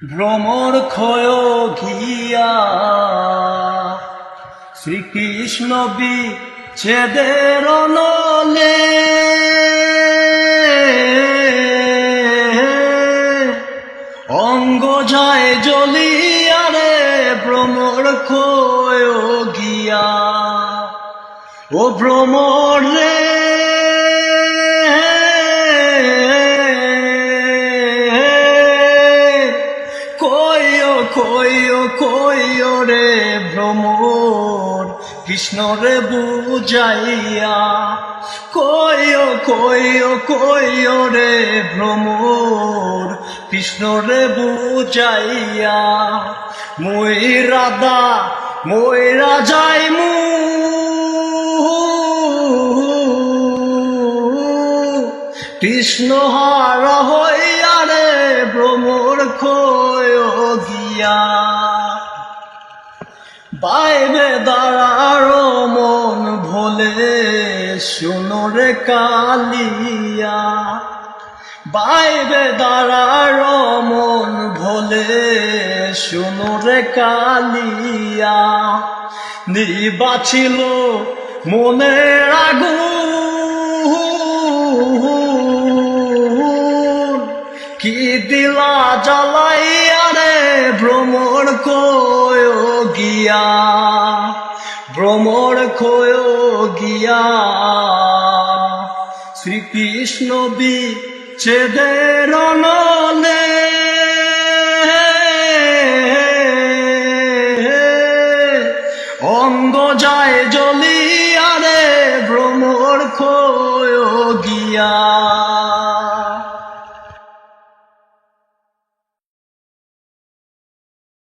ভ্রমর ক্ষয় ঘিয়া শ্রীকৃষ্ণ বিচ্ছেদের নলে অঙ্গ যায় জ্বলিয়া রে ভ্রমর ক্ষয় গিয়া ও ভ্রমর রে কইও রে ভ্রমর কৃষ্ণ রে বুঝাইয়া কইও রে ভ্রমর কৃষ্ণ রে বুঝাইয়া ময়রা যাই কৃষ্ণ হার হইয়া রে ভ্রমর ক্ষয় গিয়া বাইবে দাঁড়ার মন ভোলে শুনো রে কালিয়া বাইবে দাঁড়ার মন ভোলে শুনো রে কালিয়া নিবাছিল মনের আগুন কি দিলা জ্বালাইয়া রে ভ্রমর ক্ষয় গিয়া ভ্রমর ক্ষয় গিয়া শ্রীকৃষ্ণ বিচ্ছেদের নলে